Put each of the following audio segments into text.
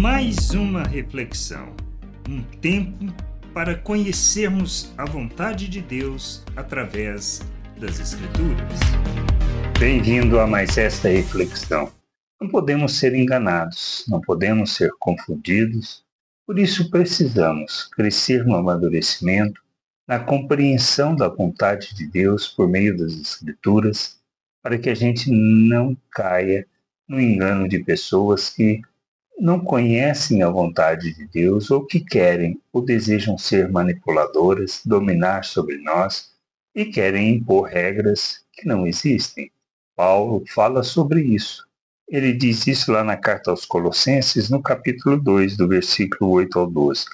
mais uma reflexão, um tempo para conhecermos a vontade de Deus através das Escrituras. Bem-vindo a mais esta reflexão. Não podemos ser enganados, não podemos ser confundidos, por isso precisamos crescer no amadurecimento, na compreensão da vontade de Deus por meio das Escrituras, para que a gente não caia no engano de pessoas que não conhecem a vontade de Deus ou que querem ou desejam ser manipuladoras, dominar sobre nós e querem impor regras que não existem. Paulo fala sobre isso. Ele diz isso lá na carta aos Colossenses, no capítulo 2, do versículo 8 ao 12.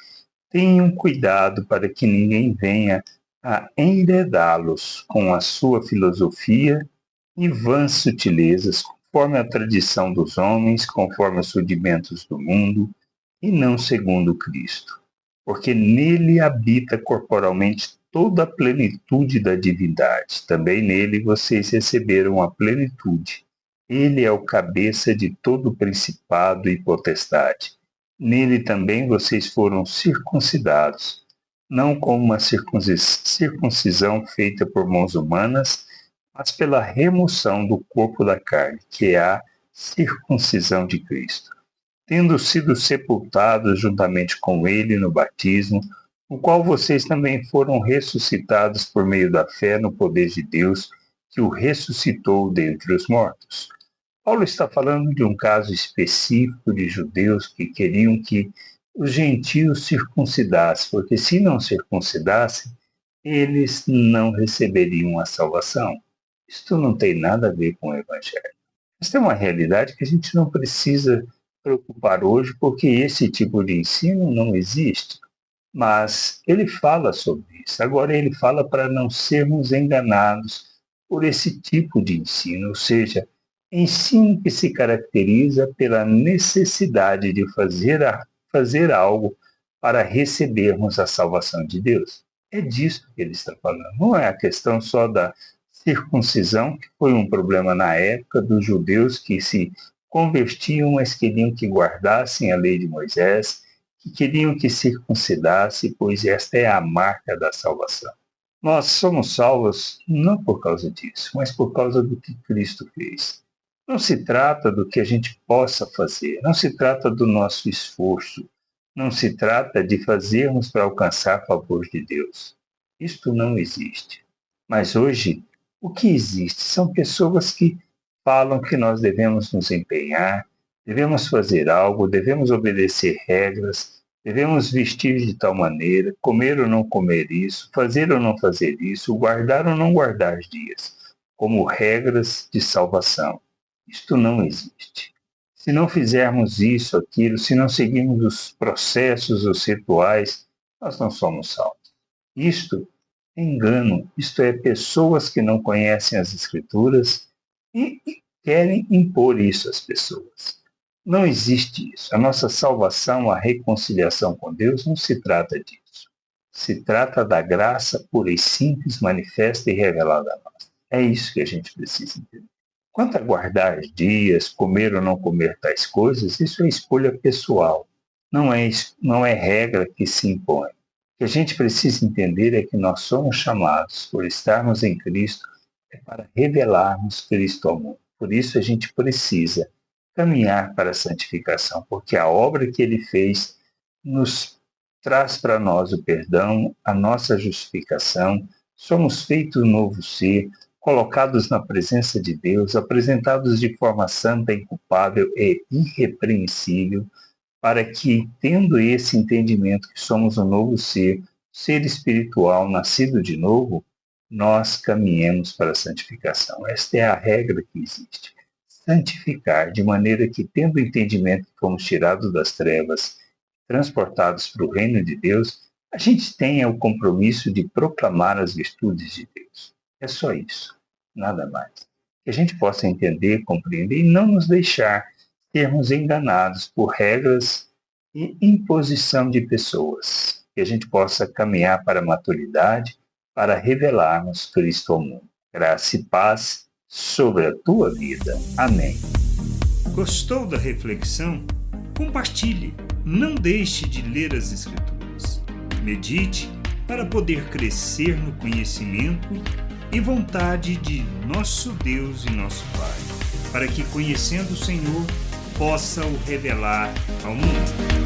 Tenham cuidado para que ninguém venha a enredá-los com a sua filosofia e vãs sutilezas, conforme a tradição dos homens, conforme os rudimentos do mundo, e não segundo Cristo. Porque nele habita corporalmente toda a plenitude da divindade. Também nele vocês receberam a plenitude. Ele é o cabeça de todo principado e potestade. Nele também vocês foram circuncidados, não com uma circuncisão feita por mãos humanas, mas pela remoção do corpo da carne, que é a circuncisão de Cristo, tendo sido sepultados juntamente com ele no batismo, no qual vocês também foram ressuscitados por meio da fé no poder de Deus, que o ressuscitou dentre os mortos. Paulo está falando de um caso específico de judeus que queriam que os gentios circuncidassem, porque se não circuncidassem, eles não receberiam a salvação. Isto não tem nada a ver com o Evangelho. Esta é uma realidade que a gente não precisa preocupar hoje, porque esse tipo de ensino não existe. Mas ele fala sobre isso. Agora ele fala para não sermos enganados por esse tipo de ensino, ou seja, ensino que se caracteriza pela necessidade de fazer algo para recebermos a salvação de Deus. É disso que ele está falando. Não é a questão só da circuncisão, que foi um problema na época dos judeus que se convertiam, mas queriam que guardassem a lei de Moisés, que queriam que circuncidasse, pois esta é a marca da salvação. Nós somos salvos não por causa disso, mas por causa do que Cristo fez. Não se trata do que a gente possa fazer, não se trata do nosso esforço, não se trata de fazermos para alcançar favor de Deus. Isto não existe. Mas hoje, o que existe são pessoas que falam que nós devemos nos empenhar, devemos fazer algo, devemos obedecer regras, devemos vestir de tal maneira, comer ou não comer isso, fazer ou não fazer isso, guardar ou não guardar dias, como regras de salvação. Isto não existe. Se não fizermos isso, aquilo, se não seguirmos os processos, os rituais, nós não somos salvos. Isto é engano, isto é pessoas que não conhecem as Escrituras e querem impor isso às pessoas. Não existe isso. A nossa salvação, a reconciliação com Deus, não se trata disso. Se trata da graça pura e simples, manifesta e revelada a nós. É isso que a gente precisa entender. Quanto a guardar dias, comer ou não comer tais coisas, isso é escolha pessoal. Não é regra que se impõe. O que a gente precisa entender é que nós somos chamados, por estarmos em Cristo, para revelarmos Cristo ao mundo. Por isso a gente precisa caminhar para a santificação, porque a obra que ele fez nos traz para nós o perdão, a nossa justificação, somos feitos um novo ser, colocados na presença de Deus, apresentados de forma santa, inculpável e irrepreensível, para que, tendo esse entendimento que somos um novo ser espiritual, nascido de novo, nós caminhemos para a santificação. Esta é a regra que existe. Santificar, de maneira que, tendo o entendimento que fomos tirados das trevas, transportados para o reino de Deus, a gente tenha o compromisso de proclamar as virtudes de Deus. É só isso, nada mais. Que a gente possa entender, compreender e não nos deixar sermos enganados por regras e imposição de pessoas. Que a gente possa caminhar para a maturidade, para revelarmos Cristo ao mundo. Graça e paz sobre a tua vida. Amém. Gostou da reflexão? Compartilhe, não deixe de ler as Escrituras. Medite para poder crescer no conhecimento e vontade de nosso Deus e nosso Pai, para que, conhecendo o Senhor, possa o revelar ao mundo.